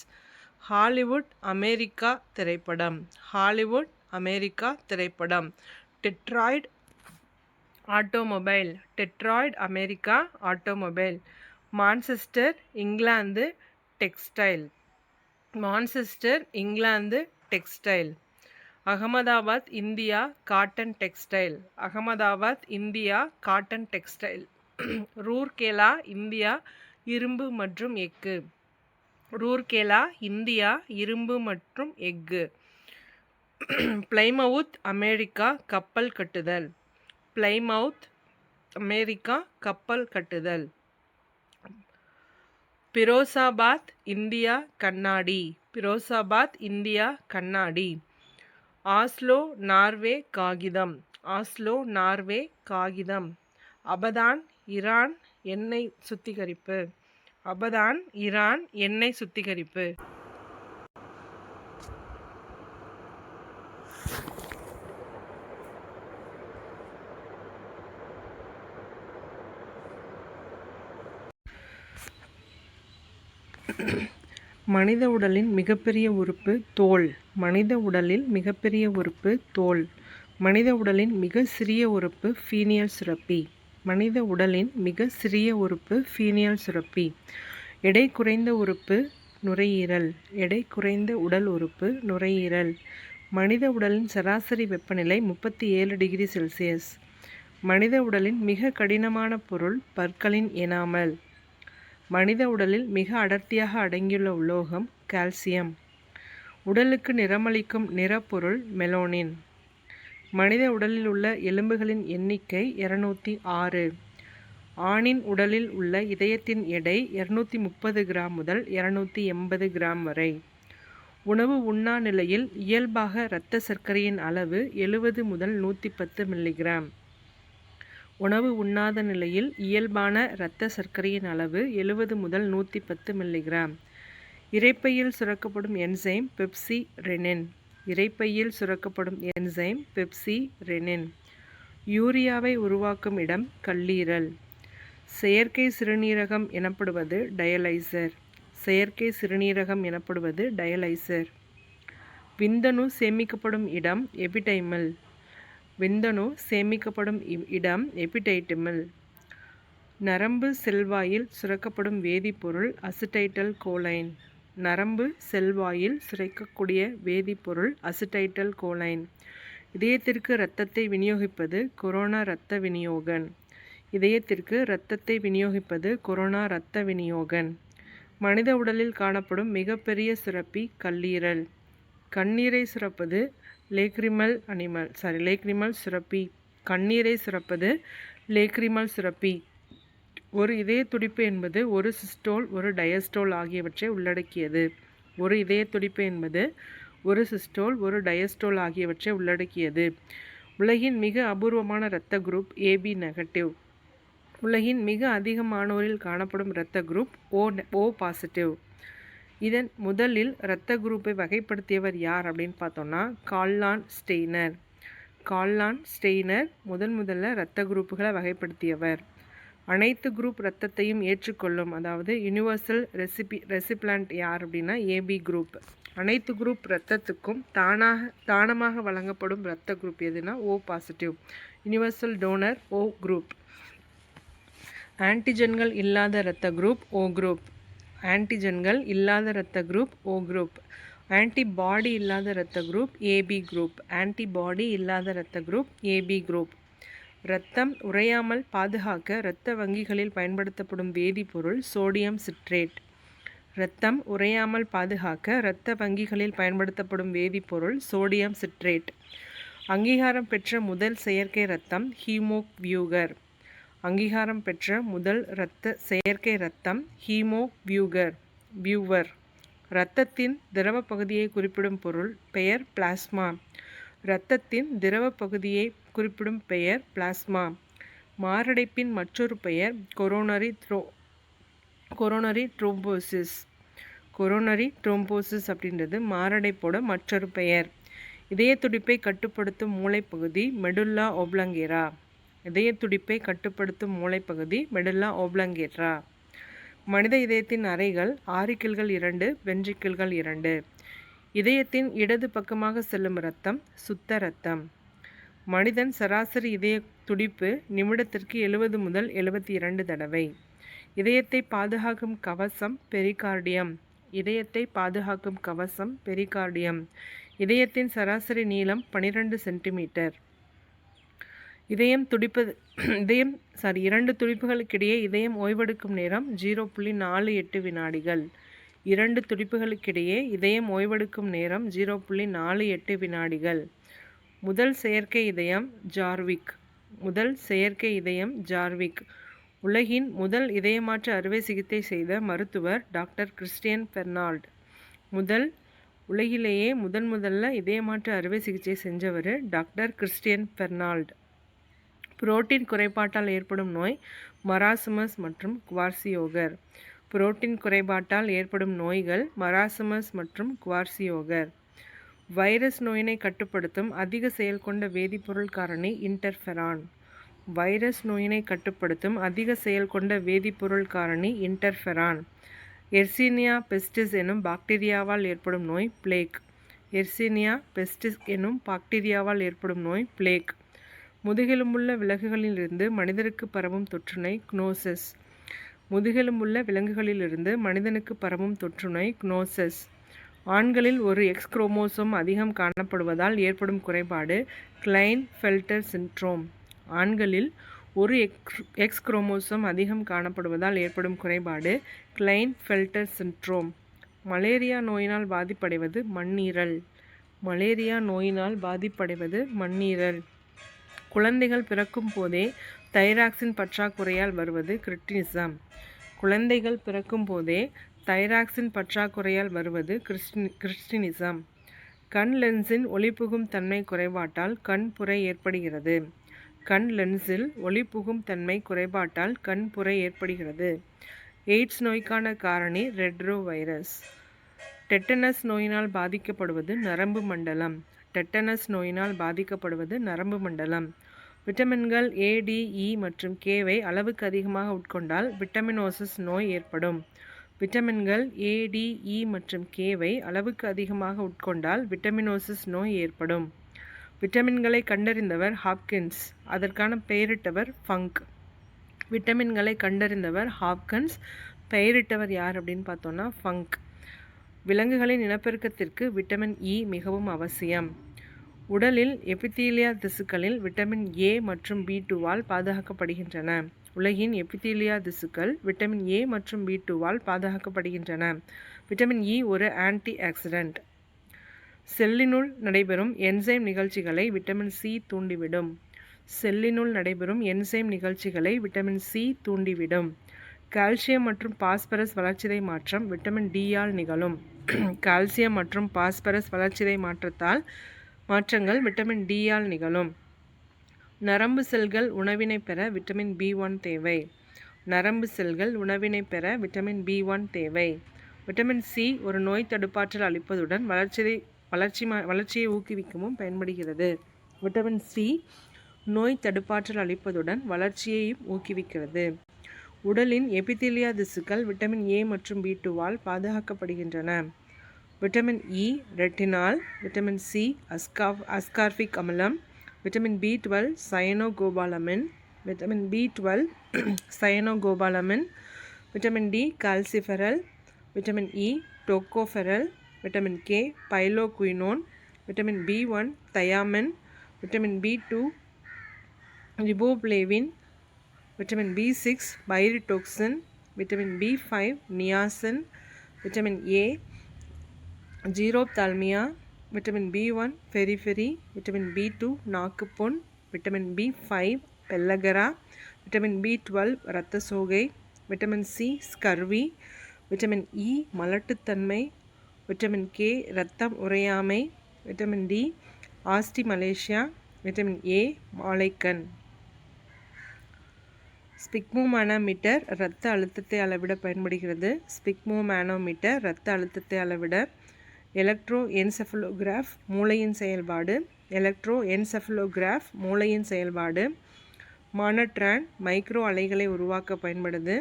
Hollywood America திரைப்படம். ஹாலிவுட் அமெரிக்கா திரைப்படம். Detroit automobile. Detroit America automobile. Manchester England textile. Manchester England textile. Ahmedabad India cotton textile. Ahmedabad India cotton textile. Rourkela India இரும்பு மற்றும் எஃகு. ரூர்கேலா இந்தியா இரும்பு மற்றும் எஃகு. பிளைமவுத் அமெரிக்கா கப்பல் கட்டுதல். பிளைமவுத் அமெரிக்கா கப்பல் கட்டுதல். பிரோசாபாத் இந்தியா கண்ணாடி. பிரோசாபாத் இந்தியா கண்ணாடி. ஆஸ்லோ நார்வே காகிதம். ஆஸ்லோ நார்வே காகிதம். அபதான் ஈரான் எண்ணெய் சுத்திகரிப்பு. அபதான் ஈரான் எண்ணெய் சுத்திகரிப்பு. மனித உடலின் மிகப்பெரிய உறுப்பு தோல். மனித உடலில் மிகப்பெரிய உறுப்பு தோல். மனித உடலின் மிக சிறிய உறுப்பு ஃபீனியல் சுரப்பி. மனித உடலின் மிக சிறிய உறுப்பு ஃபீனியல் சுரப்பி. எடை குறைந்த உறுப்பு நுரையீரல். எடை குறைந்த உடல் உறுப்பு நுரையீரல். மனித உடலின் சராசரி வெப்பநிலை 37 டிகிரி செல்சியஸ். மனித உடலின் மிக கடினமான பொருள் பற்களின் எனாமல். மனித உடலில் மிக அடர்த்தியாக அடங்கியுள்ள உலோகம் கால்சியம். உடலுக்கு நிறமளிக்கும் நிறப்பொருள் மெலோனின். மனித உடலில் உள்ள எலும்புகளின் எண்ணிக்கை 206. ஆணின் உடலில் உள்ள இதயத்தின் எடை 230 கிராம் முதல் 280 கிராம் வரை. உணவு உண்ணா நிலையில் இயல்பாக இரத்த சர்க்கரையின் அளவு 70 முதல் 110 மில்லிகிராம். உணவு உண்ணாத நிலையில் இயல்பான இரத்த சர்க்கரையின் அளவு 70 முதல் 110 மில்லிகிராம். இரைப்பையில் சுரக்கப்படும் என்சைம் பெப்சி ரெனின். இரைப்பையில் சுரக்கப்படும் என்சைம் பெப்சி ரெனின். யூரியாவை உருவாக்கும் இடம் கல்லீரல். செயற்கை சிறுநீரகம் எனப்படுவது டயலைசர். செயற்கை சிறுநீரகம் எனப்படுவது டயலைசர். விந்தணு சேமிக்கப்படும் இடம் எபிடைமல். விந்தணு சேமிக்கப்படும் இடம் எபிடைட்டமல். நரம்பு செல்வாயில் சுரக்கப்படும் வேதிப்பொருள் அசிடைட்டல் கோலைன். நரம்பு செல்வாயில் சுரக்கக்கூடிய வேதிப்பொருள் அசிடைட்டல் கோலைன். இதயத்திற்கு இரத்தத்தை விநியோகிப்பது கொரோனா இரத்த விநியோகன். இதயத்திற்கு இரத்தத்தை விநியோகிப்பது கொரோனா இரத்த விநியோகன். மனித உடலில் காணப்படும் மிகப்பெரிய சுரப்பி கல்லீரல். கண்ணீரை சுரப்பது லேக்ரிமல் சுரப்பி. கண்ணீரை சுரப்பது லேக்ரிமல் சுரப்பி. ஒரு இதய துடிப்பு என்பது ஒரு சிஸ்டோல் ஒரு டயஸ்டோல் ஆகியவற்றை உள்ளடக்கியது. ஒரு இதய துடிப்பு என்பது ஒரு சிஸ்டோல் ஒரு டயஸ்டோல் ஆகியவற்றை உள்ளடக்கியது. உலகின் மிக அபூர்வமான இரத்த குரூப் AB நெகட்டிவ். உலகின் மிக அதிகமானோரில் காணப்படும் இரத்த குரூப் O பாசிட்டிவ். இதன் முதலில் இரத்த குரூப்பை வகைப்படுத்தியவர் யார் அப்படின்னு பார்த்தோம்னா கார்லான் ஸ்டெய்னர். கார்லான் ஸ்டெய்னர் முதல்ல இரத்த குரூப்புகளை வகைப்படுத்தியவர். அனைத்து குரூப் இரத்தத்தையும் ஏற்றுக்கொள்ளும், அதாவது யூனிவர்சல் ரெசிபிளண்ட் யார் அப்படின்னா AB குரூப். அனைத்து குரூப் இரத்தத்துக்கும் தானமாக வழங்கப்படும் இரத்த குரூப் எதுனா O positive. Universal donor O group. ஆன்டிஜன்கள் இல்லாத இரத்த குரூப் O குரூப். ஆன்டிஜன்கள் இல்லாத இரத்த குரூப் O குரூப். ஆன்டிபாடி இல்லாத இரத்த குரூப் AB குரூப். ஆன்டிபாடி இல்லாத இரத்த குரூப் AB குரூப். இரத்தம் உறையாமல் பாதுகாக்க இரத்த வங்கிகளில் பயன்படுத்தப்படும் வேதிப்பொருள் சோடியம் சிட்ரேட். இரத்தம் உறையாமல் பாதுகாக்க இரத்த வங்கிகளில் பயன்படுத்தப்படும் வேதிப்பொருள் சோடியம் சிட்ரேட். அங்கீகாரம் பெற்ற முதல் செயற்கை இரத்தம் ஹீமோவியூகர். அங்கீகாரம் பெற்ற முதல் செயற்கை இரத்தம் ஹீமோவியூவர். இரத்தத்தின் திரவ பகுதியை குறிப்பிடும் பொருள் பெயர் பிளாஸ்மா. இரத்தத்தின் திரவ பகுதியை குறிப்பிடும் பெயர் பிளாஸ்மா. மாரடைப்பின் மற்றொரு பெயர் கொரோனரி த்ரோம்போசிஸ். கொரோனரி த்ரோம்போசிஸ் அப்படின்றது மாரடைப்போட மற்றொரு பெயர். இதய துடிப்பை கட்டுப்படுத்தும் மூளைப்பகுதி மெடுல்லா ஓப்லங்கேரா. இதய துடிப்பை கட்டுப்படுத்தும் மூளைப்பகுதி மெடுல்லா ஓப்லங்கேரா. மனித இதயத்தின் அறைகள் ஆரிக்கிள்கள் 2, வென்ட்ரிக்கிள்கள் 2. இதயத்தின் இடது பக்கமாக செல்லும் இரத்தம் சுத்த இரத்தம். மனிதன் சராசரி இதய துடிப்பு நிமிடத்திற்கு 70 முதல் 72 தடவை. இதயத்தை பாதுகாக்கும் கவசம் பெரிகார்டியம். இதயத்தை பாதுகாக்கும் கவசம் பெரிகார்டியம். இதயத்தின் சராசரி நீளம் 12 சென்டிமீட்டர். இரண்டு துடிப்புகளுக்கிடையே இதயம் ஓய்வெடுக்கும் நேரம் 0.48 வினாடிகள். 2 துடிப்புகளுக்கிடையே இதயம் ஓய்வெடுக்கும் நேரம் 0.48 வினாடிகள். முதல் செயற்கை இதயம் ஜார்விக். முதல் செயற்கை இதயம் ஜார்விக். உலகின் முதல் இதயமாற்று அறுவை சிகிச்சை செய்த மருத்துவர் டாக்டர் கிறிஸ்டியன் பெர்னால்ட். உலகிலேயே முதல்ல இதயமாற்று அறுவை சிகிச்சை செஞ்சவர் டாக்டர் கிறிஸ்டியன் பெர்னால்ட். புரோட்டீன் குறைபாட்டால் ஏற்படும் நோய் மராசமஸ் மற்றும் குவார்சியோகர். புரோட்டீன் குறைபாட்டால் ஏற்படும் நோய்கள் மராசமஸ் மற்றும் குவார்சியோகர். வைரஸ் நோயினை கட்டுப்படுத்தும் அதிக செயல் கொண்ட வேதிப்பொருள் காரணி இன்டர்ஃபெரான். வைரஸ் நோயினை கட்டுப்படுத்தும் அதிக செயல் கொண்ட வேதிப்பொருள் காரணி இன்டர்ஃபெரான். எர்சீனியா பெஸ்டிஸ் எனும் பாக்டீரியாவால் ஏற்படும் நோய் பிளேக். எர்சீனியா பெஸ்டிஸ் எனும் பாக்டீரியாவால் ஏற்படும் நோய் பிளேக். முதுகெலும்புள்ள விலங்குகளிலிருந்து மனிதருக்கு பரவும் தொற்றுநோய் க்னோசிஸ். முதுகெலும்புள்ள விலங்குகளிலிருந்து மனிதனுக்கு பரவும் தொற்றுநோய் க்னோசிஸ். ஆண்களில் ஒரு எக்ஸ் குரோமோசோம் அதிகம் காணப்படுவதால் ஏற்படும் குறைபாடு கிளைன்ஃபெல்டர் சிண்ட்ரோம். ஆண்களில் ஒரு எக்ஸ் குரோமோசோம் அதிகம் காணப்படுவதால் ஏற்படும் குறைபாடு கிளைன்ஃபெல்டர் சிண்ட்ரோம். மலேரியா நோயினால் பாதிப்படைவது மண்ணீரல். மலேரியா நோயினால் பாதிப்படைவது மண்ணீரல். குழந்தைகள் பிறக்கும் போதே தைராக்சின் பற்றாக்குறையால் வருவது கிரிட்டினிசம். குழந்தைகள் பிறக்கும் போதே தைராக்சின் பற்றாக்குறையால் வருவது கிரிஸ்டினிசம். கண் லென்ஸின் ஒளிபுகும் தன்மை குறைபாட்டால் கண் புரை ஏற்படுகிறது. கண் லென்ஸில் ஒளிபுகும் தன்மை குறைபாட்டால் கண் புரை ஏற்படுகிறது. எய்ட்ஸ் நோய்க்கான காரணி ரெட்ரோ வைரஸ். டெட்டனஸ் நோயினால் பாதிக்கப்படுவது நரம்பு மண்டலம். டெட்டனஸ் நோயினால் பாதிக்கப்படுவது நரம்பு மண்டலம். விட்டமின்கள் A, D, E மற்றும் Kவை அளவுக்கு அதிகமாக உட்கொண்டால் விட்டமினோசிஸ் நோய் ஏற்படும். விட்டமின்கள் A, D, E மற்றும் Kவை அளவுக்கு அதிகமாக உட்கொண்டால் விட்டமினோசிஸ் நோய் ஏற்படும். விட்டமின்களை கண்டறிந்தவர் ஹாப்கின்ஸ். அதற்கான பெயரிட்டவர் ஃபங்க். விட்டமின்களை கண்டறிந்தவர் ஹாப்கின்ஸ். பெயரிட்டவர் யார் அப்படின்னு பார்த்தோன்னா ஃபங்க். விலங்குகளின் இனப்பெருக்கத்திற்கு விட்டமின் E மிகவும் அவசியம். உடலில் எபிதீலியா திசுக்களில் விட்டமின் A மற்றும் B2வால் பாதுகாக்கப்படுகின்றன. உலகின் எபிதீலியா திசுக்கள் விட்டமின் A மற்றும் B2வால் பாதுகாக்கப்படுகின்றன. விட்டமின் E ஒரு ஆன்டி ஆக்சிடென்ட். செல்லினுள் நடைபெறும் என்சைம் நிகழ்ச்சிகளை விட்டமின் C தூண்டிவிடும். செல்லினுள் நடைபெறும் என்சைம் நிகழ்ச்சிகளை விட்டமின் C தூண்டிவிடும். கால்சியம் மற்றும் பாஸ்பரஸ் வளர்சிதை மாற்றம் விட்டமின் Dயால் நிகழும். கால்சியம் மற்றும் பாஸ்பரஸ் வளர்சிதை மாற்றங்கள் விட்டமின் Dயால் நிகழும். நரம்பு செல்கள் உணவினை பெற விட்டமின் B1 தேவை. நரம்பு செல்கள் உணவினை பெற விட்டமின் B1 தேவை. விட்டமின் C ஒரு நோய் தடுப்பாற்றல் அளிப்பதுடன் வளர்ச்சியை ஊக்குவிக்கவும் பயன்படுகிறது. விட்டமின் C நோய் தடுப்பாற்றல் அளிப்பதுடன் வளர்ச்சியையும் ஊக்குவிக்கிறது. உடலின் எபிதீலியா திசுக்கள் விட்டமின் A மற்றும் B2வால் பாதுகாக்கப்படுகின்றன. Vitamin E retinol. Vitamin C ascorbic அமிலம். Vitamin B12 cyanocobalamin. Vitamin B12 cyanocobalamin. Vitamin D calciferol. Vitamin E tocopherol. Vitamin K phylloquinone. Vitamin B1 thiamine. Vitamin B2 riboflavin. Vitamin B6 pyridoxine. Vitamin B5 niacin. Vitamin A xerophthalmia. Vitamin B1 beriberi. Vitamin B2 நாக்குப்புண். Vitamin B5 pellagra. Vitamin B12 இரத்த சோகை. Vitamin C scurvy. Vitamin E மலட்டுத்தன்மை. Vitamin K இரத்தம் உறையாமை. Vitamin D osteomalacia. Vitamin A மாலைக்கண். Sphygmomanometer இரத்த அழுத்தத்தை அளவிட பயன்படுகிறது. ஸ்பிக்மோமேனோமீட்டர் இரத்த அழுத்தத்தை அளவிட. எலக்ட்ரோ என்செஃபலோகிராஃப் மூளையின் செயல்பாடு. எலக்ட்ரோ என்செஃபலோகிராஃப் மூளையின் செயல்பாடு. மானட்ரான் மைக்ரோ அலைகளை உருவாக்க பயன்படுது.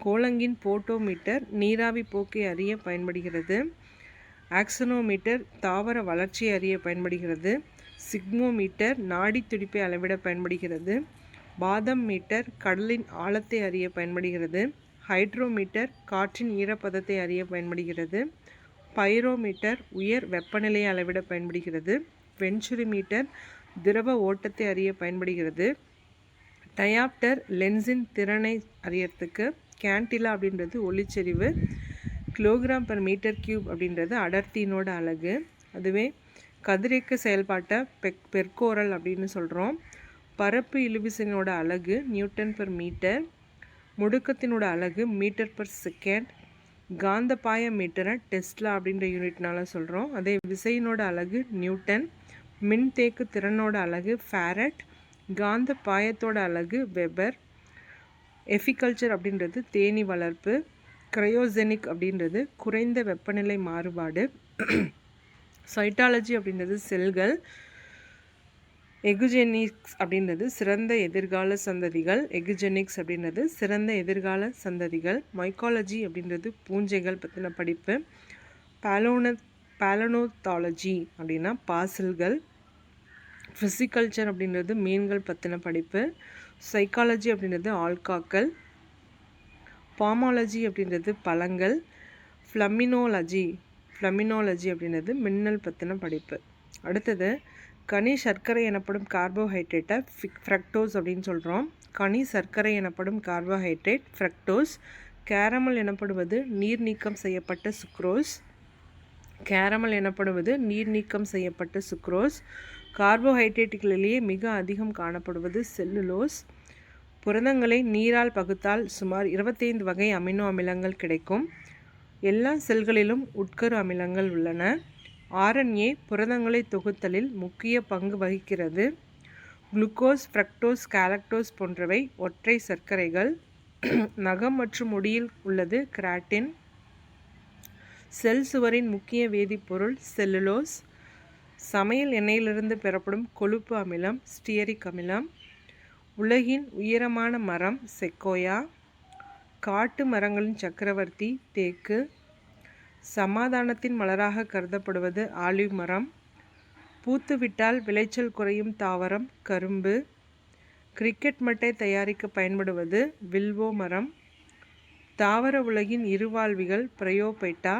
கோலங்கின் போட்டோமீட்டர் நீராவி போக்கை அறிய பயன்படுகிறது. ஆக்சனோமீட்டர் தாவர வளர்ச்சியை அறிய பயன்படுகிறது. சிக்மோமீட்டர் நாடி துடிப்பை அளவிட பயன்படுகிறது. பாதம் மீட்டர் கடலின் ஆழத்தை அறிய பயன்படுகிறது. ஹைட்ரோமீட்டர் காற்றின் ஈரப்பதத்தை அறிய பயன்படுகிறது. பைரோமீட்டர் உயர் வெப்பநிலையை அளவிட பயன்படுகிறது. வென்ச்சுரிமீட்டர் திரவ ஓட்டத்தை அறிய பயன்படுகிறது. டயாப்டர் லென்ஸின் திறனை அறியறதுக்கு. கேண்டிலா அப்படின்றது ஒளிச்செறிவு. கிலோகிராம் பர் மீட்டர் கியூப் அப்படின்றது அடர்த்தியினோட அலகு. அதுவே கதிரியக்க செயல்பாட்டை பெர்கோரல் அப்படின்னு சொல்கிறோம். பரப்பு இழுவிசையினோட அலகு நியூட்டன் பர் மீட்டர். முடுக்கத்தினோட அலகு மீட்டர் பர் செகண்ட். காந்தப்பாய மீட்டரை டெஸ்லா அப்படின்ற யூனிட்னால சொல்கிறோம். அதே விசையினோட அலகு நியூட்டன். மின்தேக்கு திறனோட அலகு ஃபேரட். காந்த பாயத்தோட அலகு வெபர். எஃபிகல்ச்சர் அப்படின்றது தேனீ வளர்ப்பு. கிரையோஜெனிக் அப்படின்றது குறைந்த வெப்பநிலை மாறுபாடு. சைட்டாலஜி அப்படின்றது செல்கள். எகுஜெனிக்ஸ் அப்படின்றது சிறந்த எதிர்கால சந்ததிகள். எகுஜெனிக்ஸ் அப்படின்றது சிறந்த எதிர்கால சந்ததிகள். மைக்காலஜி அப்படின்றது பூஞ்சைகள் பற்றின படிப்பு. பாலனோத்தாலஜி அப்படின்னா பாசில்கள். ஃபிசிக்கல்ச்சர் அப்படின்றது மீன்கள் பற்றின படிப்பு. சைக்காலஜி அப்படின்றது ஆள்காக்கள். பாமாலஜி அப்படின்றது பழங்கள். ஃப்ளமினாலஜி அப்படின்றது மின்னல் பற்றின படிப்பு. அடுத்தது கனி சர்க்கரை எனப்படும் கார்போஹைட்ரேட்டை ஃப்ரக்டோஸ் அப்படின்னு சொல்கிறோம். கனி சர்க்கரை எனப்படும் கார்போஹைட்ரேட் ஃப்ரக்டோஸ். கேரமல் எனப்படுவது நீர் நீக்கம் செய்யப்பட்ட சுக்ரோஸ். கார்போஹைட்ரேட்டுகளிலேயே மிக அதிகம் காணப்படுவது செல்லுலோஸ். புரதங்களை நீரால் பகுத்தால் சுமார் 25 வகை அமினோ அமிலங்கள் கிடைக்கும். எல்லா செல்களிலும் உட்கரு அமிலங்கள் உள்ளன. RNA புரதங்களை தொகுத்தலில் முக்கிய பங்கு வகிக்கிறது. குளுக்கோஸ், ஃப்ரக்டோஸ், கேலக்டோஸ் போன்றவை ஒற்றை சர்க்கரைகள். நகம் மற்றும் முடியில் உள்ளது கிராட்டின். செல் சுவரின் முக்கிய வேதிப்பொருள் செல்லுலோஸ். சமையல் எண்ணெயிலிருந்து பெறப்படும் கொழுப்பு அமிலம் ஸ்டியரிக் அமிலம். உலகின் உயரமான மரம் செக்கோயா. காட்டு மரங்களின் சக்கரவர்த்தி தேக்கு. சமாதானத்தின் மலராக கருதப்படுவது ஆலிவ் மரம். பூத்துவிட்டால் விளைச்சல் குறையும் தாவரம் கரும்பு. கிரிக்கெட் மட்டை தயாரிக்க பயன்படுவது வில்வோ மரம். தாவர உலகின் இருவாழ்விகள் பிரயோபைட்டா.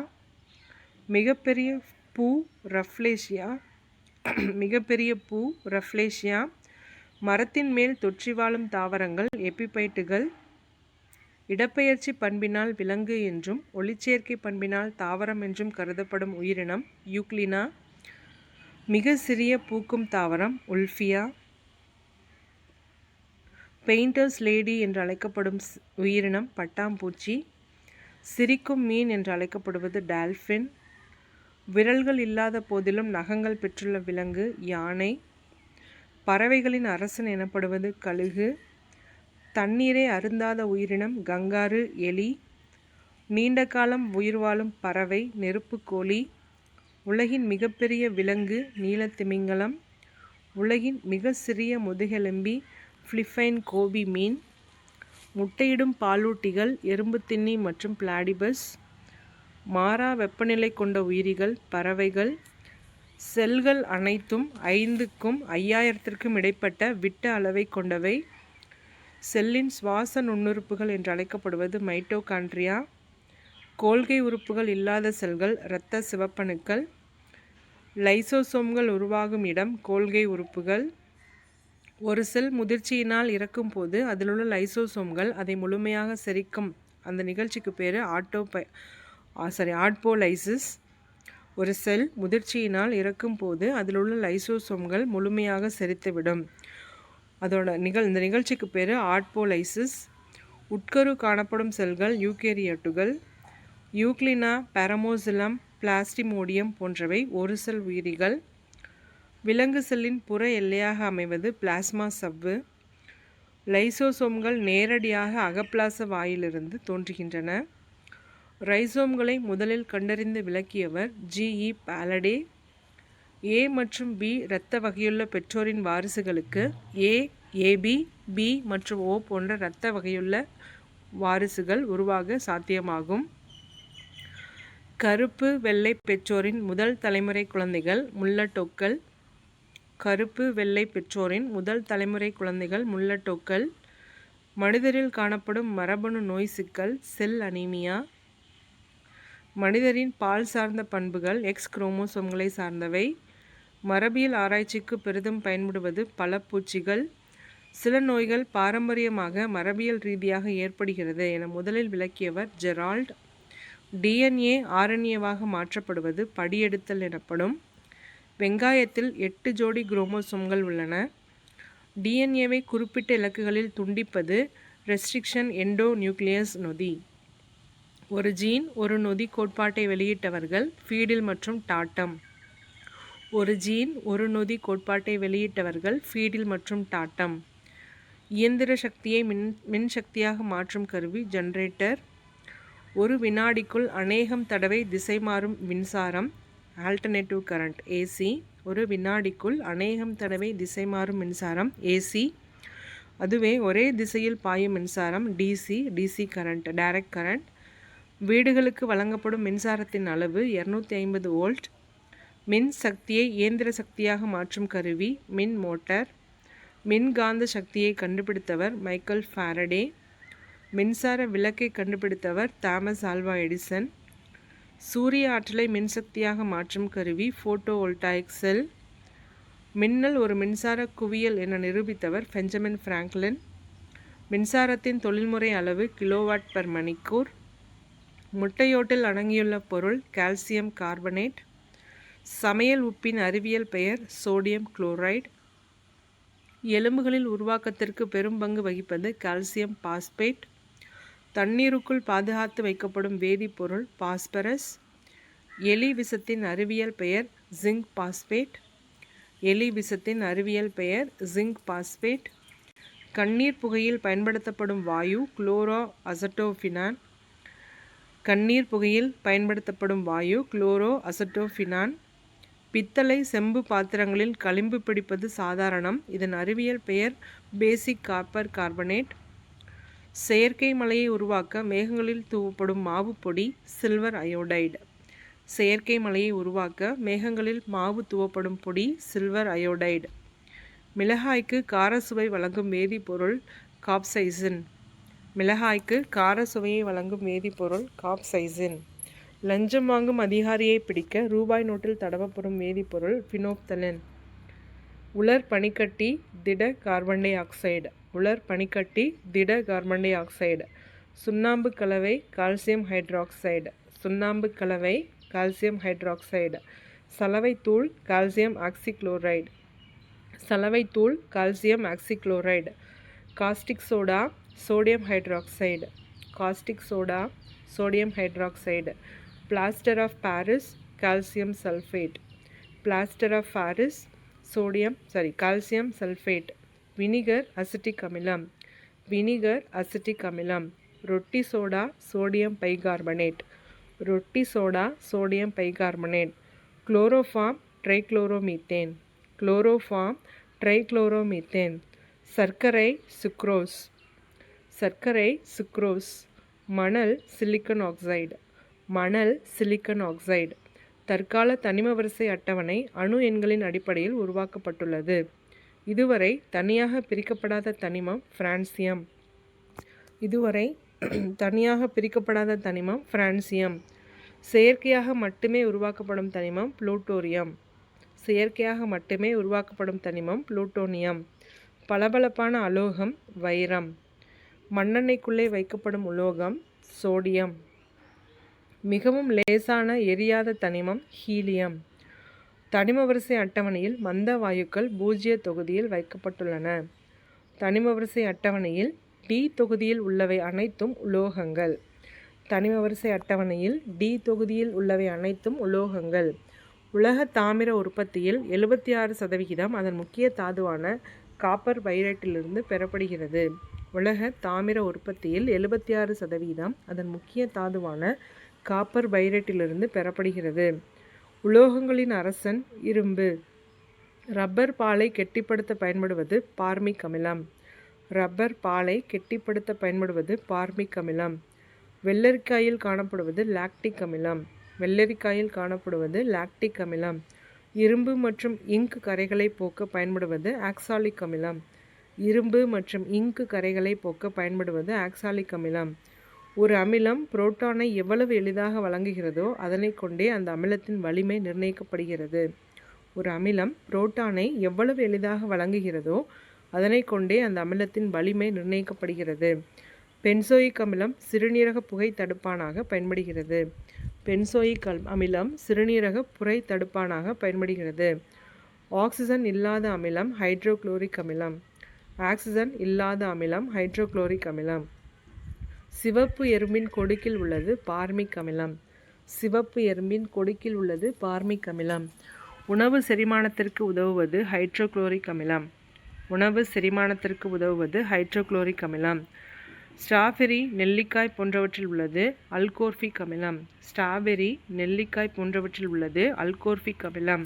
மிகப்பெரிய பூ ரஃப்லேஷியா. மரத்தின் மேல் தொற்றி வாழும் தாவரங்கள் எபிபைட்டுகள். இடப்பெயர்ச்சி பண்பினால் விலங்கு என்றும் ஒளிச்சேர்க்கை பண்பினால் தாவரம் என்றும் கருதப்படும் உயிரினம் யூக்ளினா. மிக சிறிய பூக்கும் தாவரம் உல்ஃபியா. பெயிண்டர்ஸ் லேடி என்று அழைக்கப்படும் உயிரினம் பட்டாம்பூச்சி. சிரிக்கும் மீன் என்று அழைக்கப்படுவது டால்ஃபின். விரல்கள் இல்லாத போதிலும் நகங்கள் பெற்றுள்ள விலங்கு யானை. பறவைகளின் அரசன் எனப்படுவது கழுகு. தண்ணீரை அருந்தாத உயிரினம் கங்காரு எலி. நீண்ட காலம் உயிர் வாழும் பறவை நெருப்புக்கோழி. உலகின் மிகப்பெரிய விலங்கு நீலத்திமிங்கலம். உலகின் மிக சிறிய முதுகெலும்பி ஃபிலிப்பைன் கோபி மீன். முட்டையிடும் பாலூட்டிகள் எறும்பு தின்னி மற்றும் பிளாடிபஸ். மாறா வெப்பநிலை கொண்ட உயிரிகள் பறவைகள். செல்கள் அனைத்தும் 5க்கும் 5000த்திற்கும் இடைப்பட்ட விட்ட அளவை கொண்டவை. செல்லின் சுவாச நுண்ணுறுப்புகள் என்று அழைக்கப்படுவது மைட்டோகாண்ட்ரியா. கோல்கை உறுப்புகள் இல்லாத செல்கள் இரத்த சிவப்பணுக்கள். லைசோசோம்கள் உருவாகும் இடம் கோல்கை உறுப்புகள். ஒரு செல் முதிர்ச்சியினால் இறக்கும் போது அதிலுள்ள லைசோசோம்கள் அதை முழுமையாக செரிக்கும். அந்த நிகழ்ச்சிக்கு பேர் ஆட்போலைசிஸ். ஒரு செல் முதிர்ச்சியினால் இறக்கும் போது அதிலுள்ள லைசோசோம்கள் முழுமையாக செரித்துவிடும். இந்த நிகழ்ச்சிக்கு பேர் ஆட்போலைசிஸ். உட்கரு காணப்படும் செல்கள் யூகேரியோட்டுகள். யூக்ளினா, பாரமோசிலம், பிளாஸ்டிமோடியம் போன்றவை ஒரு செல் உயிரிகள். விலங்கு செல்லின் புற எல்லையாக அமைவது பிளாஸ்மா சவ்வு. லைசோசோம்கள் நேரடியாக அகப்பிளாச வாயிலிருந்து தோன்றுகின்றன. ரைசோம்களை முதலில் கண்டறிந்து விளக்கியவர் GE பாலடே. A மற்றும் B இரத்த வகையுள்ள பெற்றோரின் வாரிசுகளுக்கு A, AB, B மற்றும் O போன்ற இரத்த வகையுள்ள வாரிசுகள் உருவாக சாத்தியமாகும். கருப்பு வெள்ளை பெற்றோரின் முதல் தலைமுறை குழந்தைகள் முல்லட்டோக்கள். மனிதரில் காணப்படும் மரபணு நோய் சிக்கல் செல் அனீமியா. மனிதரின் பால் சார்ந்த பண்புகள் X குரோமோசோம்களை சார்ந்தவை. மரபியல் ஆராய்ச்சிக்கு பெரிதும் பயன்படுவது பழப்பூச்சிகள். சில நோய்கள் பாரம்பரியமாக மரபியல் ரீதியாக ஏற்படுகிறது என முதலில் விளக்கியவர் ஜெரால்ட். DNA RNAவாக மாற்றப்படுவது படியெடுத்தல் எனப்படும். வெங்காயத்தில் 8 ஜோடி குரோமோசோம்கள் உள்ளன. DNAவை குறிப்பிட்ட இலக்குகளில் துண்டிப்பது ரெஸ்ட்ரிக்ஷன் எண்டோ நியூக்ளியஸ் நொதி. ஒரு ஜீன் ஒரு நொதி கோட்பாட்டை வெளியிட்டவர்கள் ஃபீடில் மற்றும் டாட்டம். இயந்திர சக்தியை மின்சக்தியாக மாற்றும் கருவி ஜெனரேட்டர். ஒரு வினாடிக்குள் அநேகம் தடவை திசை மாறும் மின்சாரம் ஆல்டர்னேட்டிவ் கரண்ட் AC. ஒரு வினாடிக்குள் அநேகம் தடவை திசை மாறும் மின்சாரம் AC. அதுவே ஒரே திசையில் பாயும் மின்சாரம் DC கரண்ட் டைரக்ட் கரண்ட். வீடுகளுக்கு வழங்கப்படும் மின்சாரத்தின் அளவு 250 வோல்ட். மின் சக்தியை இயந்திர சக்தியாக மாற்றும் கருவி மின் மோட்டார். மின்காந்த சக்தியை கண்டுபிடித்தவர் மைக்கேல் ஃபாரடே. மின்சார விளக்கை கண்டுபிடித்தவர் தாமஸ் ஆல்வா எடிசன். சூரிய ஆற்றலை மின்சக்தியாக மாற்றும் கருவி போட்டோவோல்டாயிக் செல். மின்னல் ஒரு மின்சார குவியல் என நிரூபித்தவர் பெஞ்சமின் பிராங்க்லின். மின்சாரத்தின் தொழில்முறை அளவு கிலோவாட் பர் மணிக்கூர். முட்டையோட்டில் அடங்கியுள்ள பொருள் கால்சியம் கார்பனேட். சமையல் உப்பின் அறிவியல் பெயர் சோடியம் குளோரைடு. எலும்புகளில் உருவாக்கத்திற்கு பெரும் பங்கு வகிப்பது கால்சியம் பாஸ்பேட். தண்ணீருக்குள் பாதுகாத்து வைக்கப்படும் வேதிப்பொருள் பாஸ்பரஸ். எலி விஷத்தின் அறிவியல் பெயர் ஜிங்க் பாஸ்பேட். எலி விஷத்தின் அறிவியல் பெயர் ஜிங்க் பாஸ்பேட். கண்ணீர் புகையில் பயன்படுத்தப்படும் வாயு குளோரோ அசட்டோஃபினான். கண்ணீர் புகையில் பயன்படுத்தப்படும் வாயு குளோரோ அசட்டோஃபினான். பித்தளை செம்பு பாத்திரங்களில் களிம்பு பிடிப்பது சாதாரணம். இதன் அறிவியல் பெயர் பேசிக் காப்பர் கார்பனேட். செயற்கை மலையை உருவாக்க மேகங்களில் தூவப்படும் மாவு பொடி சில்வர் அயோடைடு. செயற்கை மலையை உருவாக்க மேகங்களில் மாவு தூவப்படும் பொடி சில்வர் அயோடைடு. மிளகாய்க்கு காரசுவை வழங்கும் வேதிப்பொருள் காப்சைசின். மிளகாய்க்கு காரசுவையை வழங்கும் வேதிப்பொருள் காப்சைசின். லஞ்சம் வாங்கும் அதிகாரியை பிடிக்க ரூபாய் நோட்டில் தடவப்படும் வேதிப்பொருள் பினோப்தலின். உலர் பனிக்கட்டி திட கார்பன் டை ஆக்சைடு. உலர் பனிக்கட்டி திட கார்பன் டை ஆக்சைடு. சுண்ணாம்பு கலவை கால்சியம் ஹைட்ராக்சைடு. சுண்ணாம்பு கலவை கால்சியம் ஹைட்ராக்சைடு. சலவைத்தூள் கால்சியம் ஆக்சிக்ளோரைடு. சலவைத்தூள் calcium oxychloride. Caustic soda sodium hydroxide. Caustic soda sodium hydroxide. Plaster of Paris calcium sulphate. Plaster of Paris calcium sulphate. Vinegar acetic அமிலம். Vinegar acetic அமிலம். ரொட்டி soda sodium bicarbonate. ரொட்டி soda sodium bicarbonate. Chloroform trichloromethane. Chloroform trichloromethane. சர்க்கரை sucrose. சர்க்கரை sucrose. மணல் silicon oxide. மணல் silicon oxide. தற்கால தனிம வரிசை அட்டவணை அணு எண்களின் அடிப்படையில் உருவாக்கப்பட்டுள்ளது. இதுவரை தனியாக பிரிக்கப்படாத தனிமம் பிரான்சியம். இதுவரை தனியாக பிரிக்கப்படாத தனிமம் பிரான்சியம். செயற்கையாக மட்டுமே உருவாக்கப்படும் தனிமம் புளூட்டோரியம். செயற்கையாக மட்டுமே உருவாக்கப்படும் தனிமம் புளூட்டோனியம். பளபளப்பான அலோகம் வைரம். மண்ணெண்ணெய்க்குள்ளே வைக்கப்படும் உலோகம் சோடியம். மிகவும் லேசான எரியாத தனிமம் ஹீலியம். தனிம வரிசை அட்டவணையில் மந்த வாயுக்கள் பூஜ்ஜிய தொகுதியில் வைக்கப்பட்டுள்ளன. தனிம வரிசை அட்டவணையில் டி தொகுதியில் உள்ளவை அனைத்தும் உலோகங்கள். தனிம வரிசை அட்டவணையில் டி தொகுதியில் உள்ளவை அனைத்தும் உலோகங்கள். உலக தாமிர உற்பத்தியில் 76% அதன் முக்கிய தாதுவான காப்பர் பைரைட்டிலிருந்து பெறப்படுகிறது. உலக தாமிர உற்பத்தியில் 76% அதன் முக்கிய தாதுவான காப்பர் பைரைட்டிலிருந்து பெறப்படுகிறது. உலோகங்களின் அரசன் இரும்பு. ரப்பர் பாலை கெட்டிப்படுத்த பயன்படுவது பார்மிக் அமிலம். ரப்பர் பாலை கெட்டிப்படுத்த பயன்படுவது பார்மிக் அமிலம். வெள்ளரிக்காயில் காணப்படுவது லாக்டிக் அமிலம். வெள்ளரிக்காயில் காணப்படுவது லாக்டிக் அமிலம். இரும்பு மற்றும் இங்க் கரைகளை போக்க பயன்படுவது ஆக்சாலிக் அமிலம். இரும்பு மற்றும் இங்க் கரைகளை போக்க பயன்படுவது ஆக்சாலிக் அமிலம். ஒரு அமிலம் புரோட்டானை எவ்வளவு எளிதாக வழங்குகிறதோ அதனை கொண்டே அந்த அமிலத்தின் வலிமை நிர்ணயிக்கப்படுகிறது. ஒரு அமிலம் புரோட்டானை எவ்வளவு எளிதாக வழங்குகிறதோ அதனை கொண்டே அந்த அமிலத்தின் வலிமை நிர்ணயிக்கப்படுகிறது. பென்சோயிக் அமிலம் சிறுநீரக புகை தடுப்பானாக பயன்படுகிறது. பென்சோயிக் அமிலம் சிறுநீரக புகை தடுப்பானாக பயன்படுகிறது. ஆக்சிஜன் இல்லாத அமிலம் ஹைட்ரோகுளோரிக் அமிலம். ஆக்சிஜன் இல்லாத அமிலம் ஹைட்ரோகுளோரிக் அமிலம். சிவப்பு எறும்பின் கொடுக்கில் உள்ளது பார்மிக் அமிலம். சிவப்பு எறும்பின் கொடுக்கில் உள்ளது பார்மிக் அமிலம். உணவு செரிமானத்திற்கு உதவுவது ஹைட்ரோகுளோரிக் அமிலம். உணவு செரிமானத்திற்கு உதவுவது ஹைட்ரோகுளோரிக் அமிலம். ஸ்ட்ராபெர்ரி நெல்லிக்காய் போன்றவற்றில் உள்ளது அல்கோர்பிக் அமிலம். ஸ்ட்ராபெர்ரி நெல்லிக்காய் போன்றவற்றில் உள்ளது அல்கோர்பிக் அமிலம்.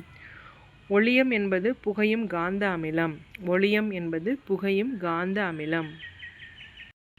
ஒளியம் என்பது புகையும் காந்த அமிலம். ஒளியம் என்பது புகையும் காந்த அமிலம்.